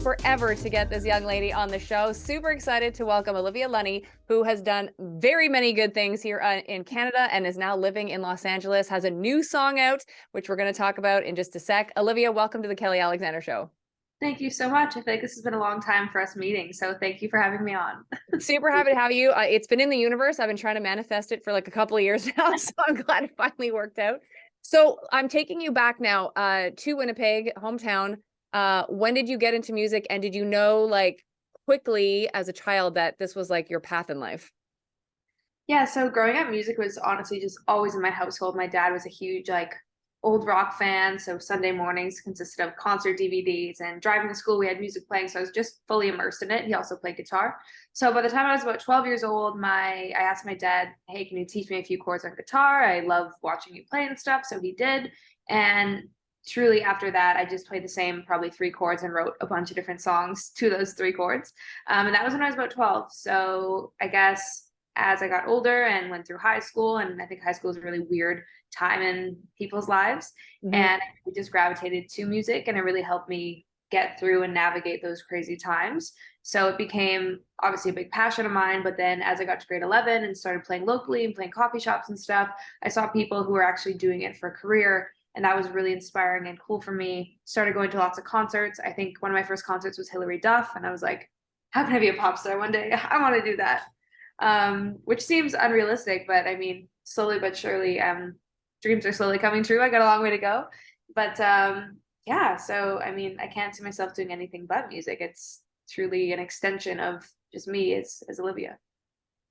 forever to get this young lady on the show. Super excited to welcome Olivia Lunny, who has done very many good things here in Canada and is now living in Los Angeles, has a new song out, which we're going to talk about in just a sec. Olivia, welcome to the Kelly Alexander Show. Thank you so much. I feel like this has been a long time for us meeting, so thank you for having me on. Super happy to have you. It's been in the universe. I've been trying to manifest it for like a couple of years now, so I'm glad it finally worked out. So I'm taking you back now to Winnipeg, hometown. When did you get into music, and did you know like quickly as a child that this was like your path in life? Yeah, so growing up, music was honestly just always in my household. My dad was a huge old rock fan, so Sunday mornings consisted of concert DVDs, and driving to school we had music playing, so I was just fully immersed in it. He also played guitar. So by the time I was about 12 years old, I asked my dad, "Hey, can you teach me a few chords on guitar? I love watching you play and stuff." So he did, and truly after that I just played the same probably three chords and wrote a bunch of different songs to those three chords. And that was when I was about 12. So I guess as I got older and went through high school, and I think high school is a really weird time in people's lives, and I just gravitated to music, and it really helped me get through and navigate those crazy times. So it became obviously a big passion of mine. But then as I got to grade 11 and started playing locally and playing coffee shops and stuff, I saw people who were actually doing it for a career, and that was really inspiring and cool for me. Started going to lots of concerts. I think one of my first concerts was Hilary Duff, and I was like, how can I be a pop star one day? I want to do that. Which seems unrealistic, but I mean, slowly but surely, dreams are slowly coming true. I got a long way to go, but yeah. So I mean, I can't see myself doing anything but music. It's truly an extension of just me as Olivia.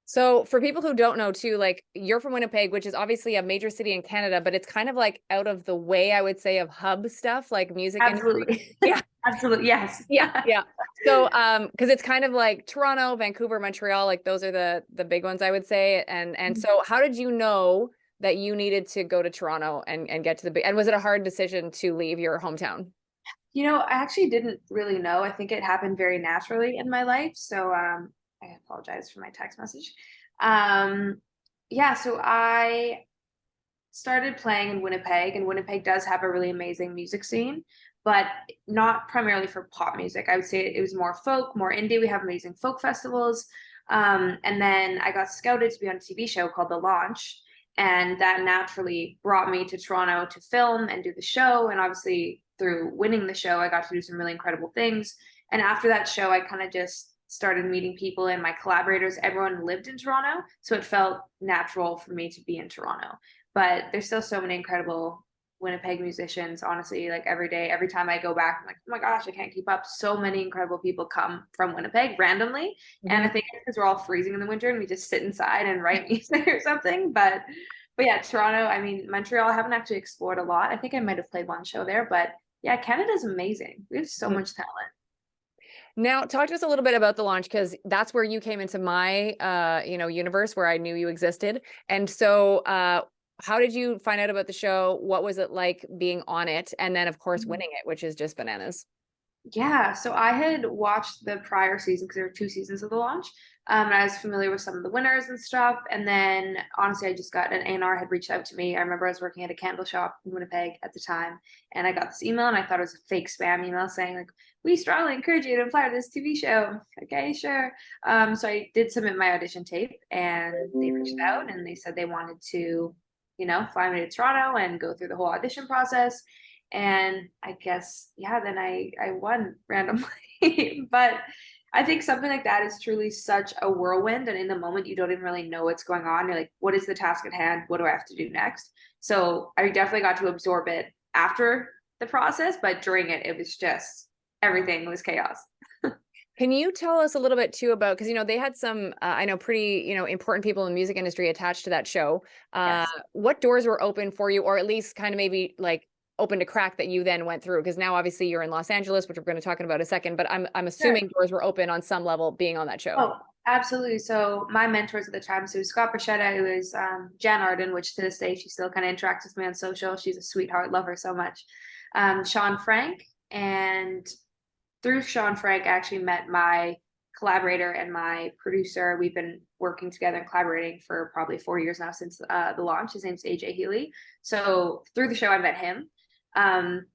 So for people who don't know too, like you're from Winnipeg, which is obviously a major city in Canada, but it's kind of like out of the way, I would say, of hub stuff like music industry. Absolutely. Yeah. Absolutely. Yes. Yeah. So because it's kind of like Toronto, Vancouver, Montreal, like those are the big ones I would say. And so how did you know that you needed to go to Toronto and get to the big, and was it a hard decision to leave your hometown? I actually didn't really know. I think it happened very naturally in my life. So I apologize for my text message. Um, yeah, so I started playing in Winnipeg, and Winnipeg does have a really amazing music scene, but not primarily for pop music. I would say it was more folk, more indie. We have amazing folk festivals. And then I got scouted to be on a TV show called The Launch, and that naturally brought me to Toronto to film and do the show. And obviously, through winning the show, I got to do some really incredible things. And after that show, I kind of just started meeting people, and my collaborators, everyone lived in Toronto. So it felt natural for me to be in Toronto. But there's still so many incredible Winnipeg musicians, honestly. Like every day, every time I go back, I'm like, oh my gosh, I can't keep up. So many incredible people come from Winnipeg randomly. And I think it's because we're all freezing in the winter and we just sit inside and write music or something. But yeah, Toronto, I mean, Montreal, I haven't actually explored a lot. I think I might have played one show there, but yeah, Canada's amazing. We have so much talent. Now, talk to us a little bit about The Launch, because that's where you came into my universe where I knew you existed. And so how did you find out about the show? What was it like being on it? And then, of course, winning it, which is just bananas. Yeah, so I had watched the prior season because there were two seasons of The Launch. And I was familiar with some of the winners and stuff. And then honestly, I just got an A&R had reached out to me. I remember I was working at a candle shop in Winnipeg at the time, and I got this email, and I thought it was a fake spam email saying like, we strongly encourage you to apply to this TV show. Okay, sure. So I did submit my audition tape, and they reached out and they said they wanted to, fly me to Toronto and go through the whole audition process. And I guess, yeah, then I won randomly. But I think something like that is truly such a whirlwind, and in the moment you don't even really know what's going on. You're like, what is the task at hand? What do I have to do next? So I definitely got to absorb it after the process, but during it was just everything was chaos. Can you tell us a little bit too about, because they had some I know pretty important people in the music industry attached to that show. Yes. What doors were open for you, or at least kind of maybe like open to crack, that you then went through? Because now obviously you're in Los Angeles, which we're going to talk about in a second, but I'm Sure. assuming doors were open on some level being on that show. Oh, absolutely. So my mentors at the time, so Scott Bruschetta, who is Jan Arden, which to this day she still kind of interacts with me on social. She's a sweetheart, love her so much. Sean Frank, and through Sean Frank, I actually met my collaborator and my producer. We've been working together and collaborating for probably 4 years now since The Launch. His name's AJ Healy. So through the show, I met him. And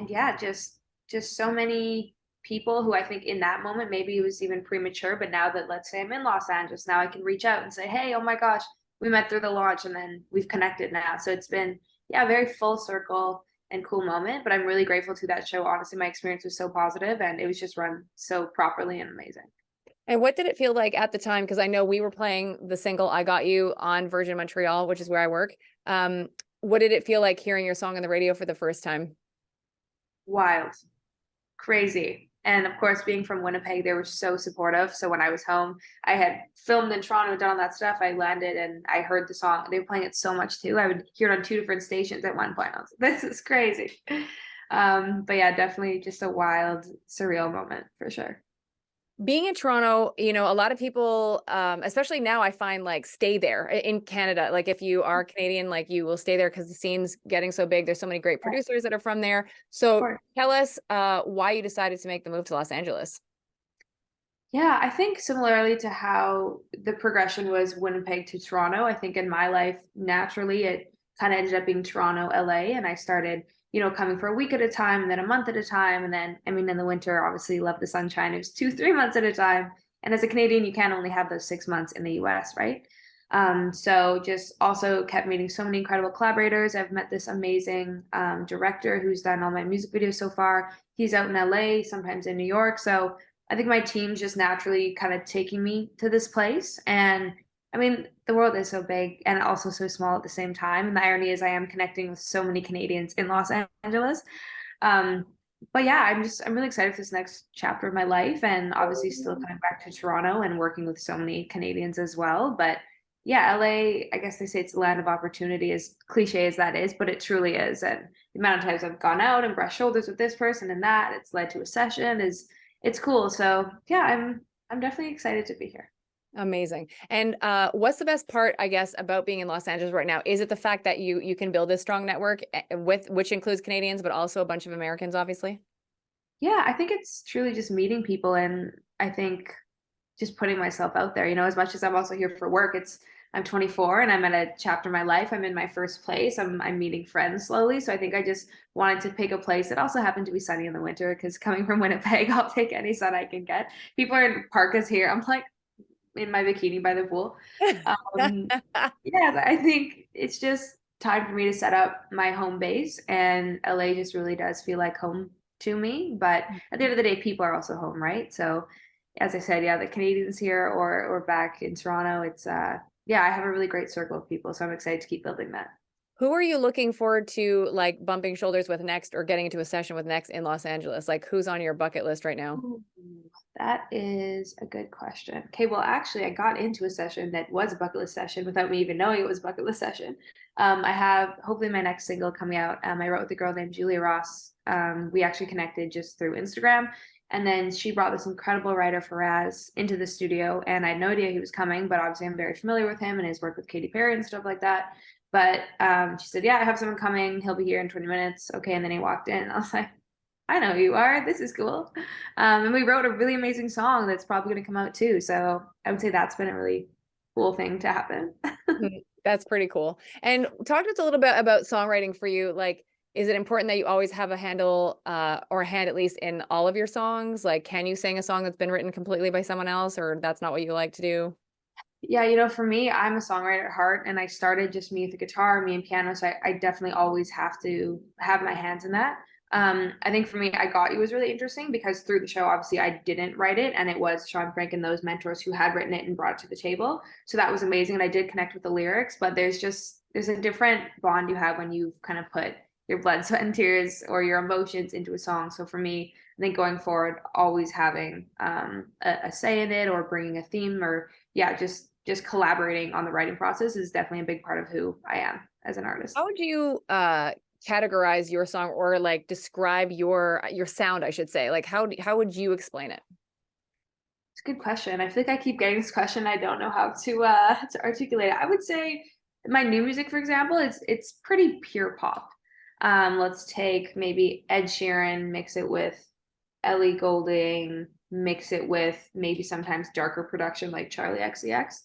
yeah, just so many people who I think in that moment maybe it was even premature, but now that, let's say I'm in Los Angeles, now I can reach out and say, hey, oh my gosh, we met through the launch and then we've connected now. So it's been, yeah, a very full circle and cool moment. But I'm really grateful to that show. Honestly, my experience was so positive and it was just run so properly and amazing. And what did it feel like at the time? Because I know we were playing the single I Got You on Virgin Montreal, which is where I work. What did it feel like hearing your song on the radio for the first time? Wild, crazy. And of course, being from Winnipeg, they were so supportive. So when I was home, I had filmed in Toronto, done all that stuff. I landed and I heard the song. They were playing it so much too. I would hear it on 2 different stations at one point. I was like, this is crazy. But yeah, definitely just a wild, surreal moment for sure. Being in Toronto, you know, a lot of people, especially now, I find like stay there in Canada. Like if you are Canadian, like you will stay there because the scene's getting so big. There's so many great Yeah, of producers that are from there. So course. tell us why you decided to make the move to Los Angeles. Yeah, I think similarly to how the progression was Winnipeg to Toronto, I think in my life, naturally, it kind of ended up being Toronto, LA. And I started, coming for a week at a time and then a month at a time. And then, I mean, in the winter, obviously, love the sunshine. It was 2, 3 months at a time. And as a Canadian, you can only have those 6 months in the US, right? So just also kept meeting so many incredible collaborators. I've met this amazing director who's done all my music videos so far. He's out in LA, sometimes in New York. So I think my team's just naturally kind of taking me to this place. And I mean, the world is so big and also so small at the same time. And the irony is I am connecting with so many Canadians in Los Angeles. Um, but yeah, I'm really excited for this next chapter of my life and obviously still coming back to Toronto and working with so many Canadians as well. But yeah, LA, I guess they say it's the land of opportunity, as cliche as that is, but it truly is. And the amount of times I've gone out and brushed shoulders with this person and that, it's led to a session is it's cool. So yeah, I'm definitely excited to be here. Amazing. And what's the best part, I guess, about being in Los Angeles right now? Is it the fact that you can build this strong network with which includes Canadians, but also a bunch of Americans, obviously? Yeah, I think it's truly just meeting people and I think just putting myself out there, as much as I'm also here for work, I'm 24 and I'm at a chapter of my life. I'm in my first place. I'm meeting friends slowly. So I think I just wanted to pick a place that also happened to be sunny in the winter because coming from Winnipeg, I'll take any sun I can get. People are in parkas here. I'm like in my bikini by the pool. Um, yeah, I think it's just time for me to set up my home base, and LA just really does feel like home to me. But at the end of the day, people are also home, right? So, as I said, yeah, the Canadians here or back in Toronto, it's yeah, I have a really great circle of people, so I'm excited to keep building that. Who are you looking forward to like bumping shoulders with next or getting into a session with next in Los Angeles? Like who's on your bucket list right now? Ooh, that is a good question. Okay, well, actually, I got into a session that was a bucket list session without me even knowing it was a bucket list session. I have hopefully my next single coming out. I wrote with a girl named Julia Ross. We actually connected just through Instagram. And then she brought this incredible writer, Faraz, into the studio. And I had no idea he was coming, but obviously I'm very familiar with him and his work with Katy Perry and stuff like that. But she said, yeah, I have someone coming. He'll be here in 20 minutes. Okay. And then he walked in. I was like, I know who you are. This is cool. And we wrote a really amazing song that's probably going to come out too. So I would say that's been a really cool thing to happen. That's pretty cool. And talk to us a little bit about songwriting for you. Like, is it important that you always have a handle or a hand at least in all of your songs? Like, can you sing a song that's been written completely by someone else, or that's not what you like to do? Yeah, for me, I'm a songwriter at heart, and I started just me with the guitar, me and piano. So I definitely always have to have my hands in that. I think for me, I Got You was really interesting because through the show, obviously, I didn't write it, and it was Sean Frank and those mentors who had written it and brought it to the table. So that was amazing, and I did connect with the lyrics. But there's a different bond you have when you've kind of put your blood, sweat, and tears or your emotions into a song. So for me, I think going forward, always having a say in it or bringing a theme or yeah, just collaborating on the writing process is definitely a big part of who I am as an artist. How would you categorize your song or like describe your sound, I should say? Like how would you explain it? It's a good question. I feel like I keep getting this question. I don't know how to articulate it. I would say my new music, for example, it's pretty pure pop. Let's take maybe Ed Sheeran, mix it with Ellie Goulding, mix it with maybe sometimes darker production like Charlie XCX.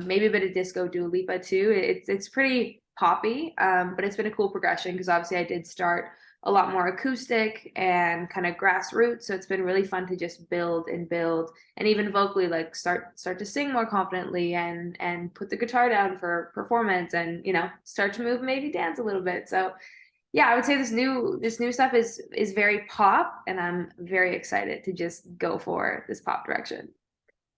Maybe a bit of disco Dua Lipa too. It's pretty poppy, but it's been a cool progression because obviously I did start a lot more acoustic and kind of grassroots. So it's been really fun to just build and build, and even vocally like start to sing more confidently and put the guitar down for performance, and start to move, maybe dance a little bit. So yeah, I would say this new stuff is very pop, and I'm very excited to just go for this pop direction.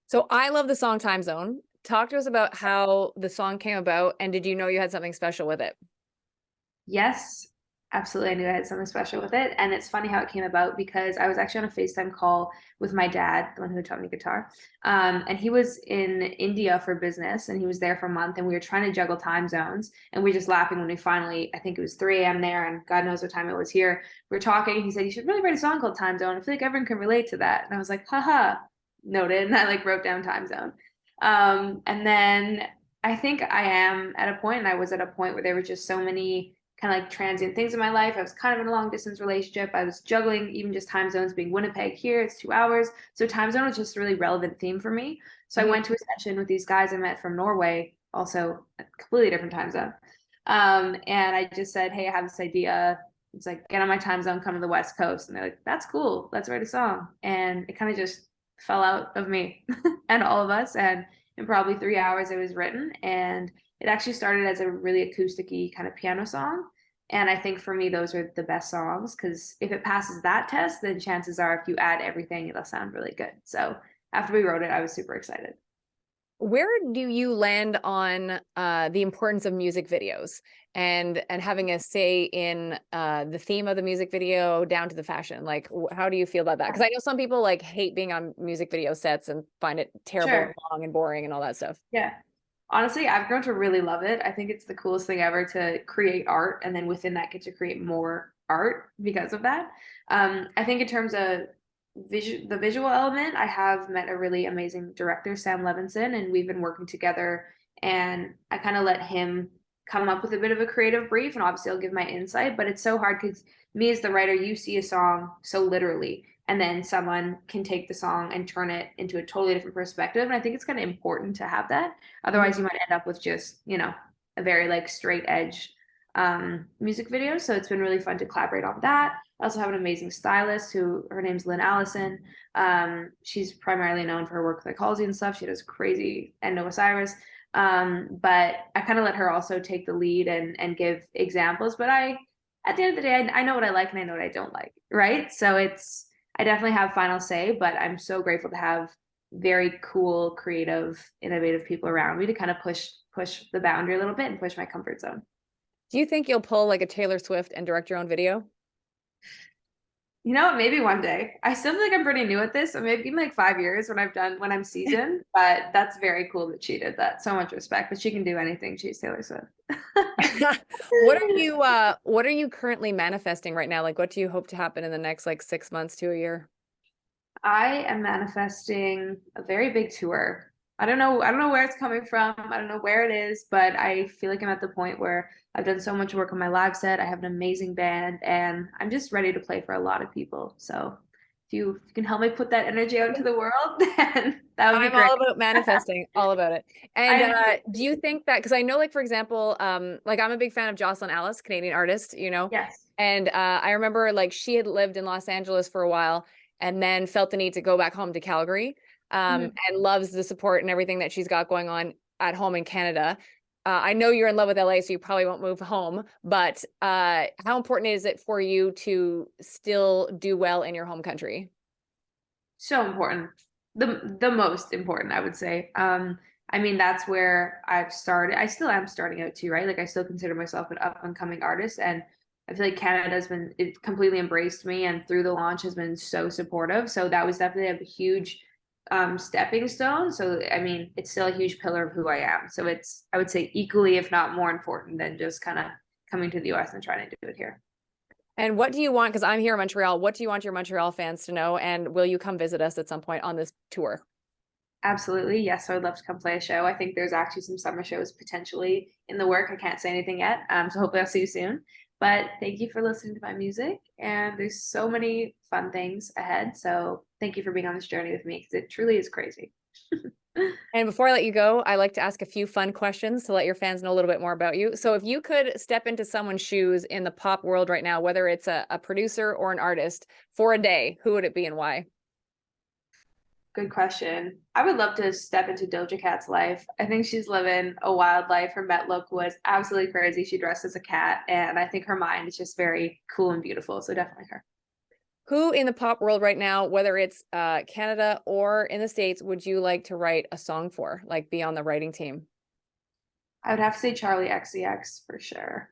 So I love the song Time Zone. Talk to us about how the song came about, and did you know you had something special with it? Yes, absolutely. I knew I had something special with it. And it's funny how it came about because I was actually on a FaceTime call with my dad, the one who taught me guitar. And he was in India for business, and he was there for a month, and we were trying to juggle time zones. And we were just laughing when we finally, I think it was 3 a.m. there, and God knows what time it was here. We were talking. He said, "You should really write a song called Time Zone. I feel like everyone can relate to that." And I was like, haha, noted. And I like wrote down time zone. And then I think I am at a point, and I was at a point where there were just so many kind of like transient things in my life. I was kind of in a long distance relationship. I was juggling even just time zones, being Winnipeg here, it's 2 hours. So time zone was just a really relevant theme for me. So I went to a session with these guys I met from Norway, also a completely different time zone. And I just said, "Hey, I have this idea." It's like, "Get on my time zone, come to the West Coast." And they're like, "That's cool. Let's write a song." And it kind of just fell out of me and all of us. And in probably 3 hours, it was written. And it actually started as a really acoustic-y kind of piano song. And I think for me, those are the best songs, because if it passes that test, then chances are if you add everything, it'll sound really good. So after we wrote it, I was super excited. Where do you land on the importance of music videos and having a say in the theme of the music video down to the fashion? Like, how do you feel about that? Because I know some people like hate being on music video sets and find it terrible and Sure. long and boring and all that stuff. Yeah. Honestly, I've grown to really love it. I think it's the coolest thing ever to create art, and then within that get to create more art because of that. I think in terms of the visual element, I have met a really amazing director, Sam Levinson, and we've been working together. And I kind of let him come up with a bit of a creative brief, and obviously I'll give my insight. But it's so hard because me as the writer, you see a song so literally, and then someone can take the song and turn it into a totally different perspective. And I think it's kind of important to have that. Otherwise, you might end up with just, a very like straight edge music video. So it's been really fun to collaborate on that. I also have an amazing stylist who her name's Lynn Allison. She's primarily known for her work with ecology and stuff. She does crazy and Noah Cyrus. But I kind of let her also take the lead and give examples. But at the end of the day, I know what I like and I know what I don't like, right? So I definitely have final say, but I'm so grateful to have very cool, creative, innovative people around me to kind of push the boundary a little bit and push my comfort zone. Do you think you'll pull like a Taylor Swift and direct your own video? Maybe one day. I still feel like I'm pretty new at this, so maybe in like 5 years when I'm seasoned. But that's very cool that she did that. So much respect. But she can do anything. She's Taylor Swift. What are you currently manifesting right now? Like, what do you hope to happen in the next like 6 months to a year? I am manifesting a very big tour. I don't know where it's coming from. I don't know where it is, but I feel like I'm at the point where I've done so much work on my live set. I have an amazing band, and I'm just ready to play for a lot of people. So if you can help me put that energy out into the world, then that would be I'm great. all about manifesting, all about it. And I do you think that, because I know, like, for example, like I'm a big fan of Jocelyn Alice, Canadian artist, yes. and I remember like she had lived in Los Angeles for a while and then felt the need to go back home to Calgary, Mhm. and loves the support and everything that she's got going on at home in Canada. I know you're in love with LA, so you probably won't move home, but how important is it for you to still do well in your home country? So important. The most important, I would say. I mean, that's where I've started. I still am starting out too, right? Like I still consider myself an up and coming artist, and I feel like Canada's been it completely embraced me, and through the launch has been so supportive. So that was definitely a huge stepping stone. So I mean, it's still a huge pillar of who I am. So it's, I would say, equally, if not more important than just kind of coming to the US and trying to do it here. And what do you want? Because I'm here in Montreal. What do you want your Montreal fans to know? And will you come visit us at some point on this tour? Absolutely. Yes, I would love to come play a show. I think there's actually some summer shows potentially in the work. I can't say anything yet. So hopefully I'll see you soon. But thank you for listening to my music. And there's so many fun things ahead. So thank you for being on this journey with me, because it truly is crazy. And before I let you go, I like to ask a few fun questions to let your fans know a little bit more about you. So if you could step into someone's shoes in the pop world right now, whether it's a producer or an artist for a day, who would it be and why? Good question. I would love to step into Doja Cat's life. I think she's living a wild life. Her Met look was absolutely crazy. She dressed as a cat, and I think her mind is just very cool and beautiful. So definitely her. Who in the pop world right now, whether it's Canada or in the States, would you like to write a song for, like be on the writing team? I would have to say Charlie XCX for sure.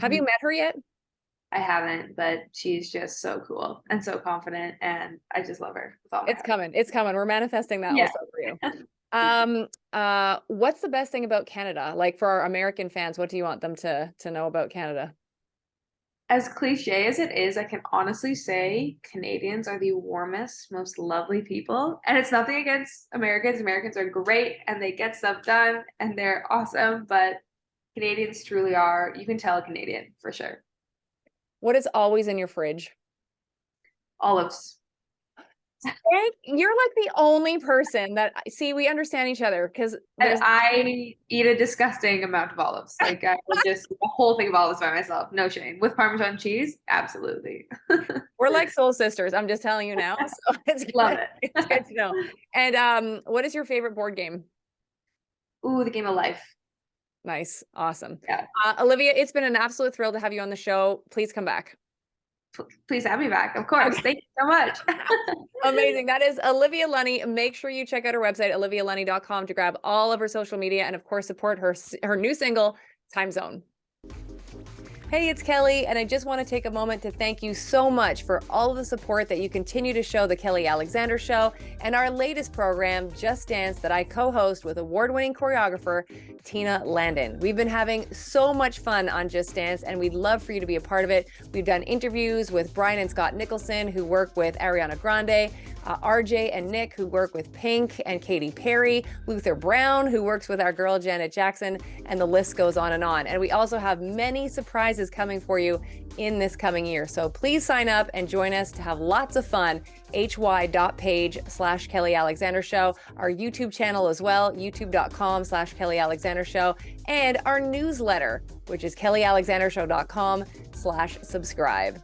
Have you Mhm. met her yet? I haven't, but she's just so cool and so confident, and I just love her with all my It's heart. coming. It's coming. We're manifesting that Yeah. also for you. What's the best thing about Canada? Like for our American fans, what do you want them to know about Canada? As cliche as it is, I can honestly say Canadians are the warmest, most lovely people. And it's nothing against Americans. Americans are great and they get stuff done and they're awesome, but Canadians truly are, you can tell a Canadian for sure. What is always in your fridge? Olives. You're like the only person that see, we understand each other because And there's I eat a disgusting amount of olives. Like I would just eat a whole thing of olives by myself. No shame. With Parmesan cheese, absolutely. we're like soul sisters. I'm just telling you now. So it's Love good. it. It's good to know. And what is your favorite board game? Ooh, the game of life. Nice. Awesome. Yeah. Olivia, it's been an absolute thrill to have you on the show. Please come back. Please have me back. Of course. Okay. Thank you so much. Amazing. That is Olivia Lunny. Make sure you check out her website, olivialunny.com, to grab all of her social media and, of course, support her new single, Time Zone. Hey, it's Kelly, and I just want to take a moment to thank you so much for all of the support that you continue to show The Kelly Alexander Show and our latest program, Just Dance, that I co-host with award-winning choreographer Tina Landon. We've been having so much fun on Just Dance, and we'd love for you to be a part of it. We've done interviews with Brian and Scott Nicholson, who work with Ariana Grande, RJ and Nick, who work with Pink and Katy Perry, Luther Brown, who works with our girl Janet Jackson, and the list goes on. And we also have many surprises coming for you in this coming year. So please sign up and join us to have lots of fun. hy.page/Kelly Alexander Show, our YouTube channel as well, youtube.com/Kelly Alexander Show, and our newsletter, which is kellyalexandershow.com/subscribe.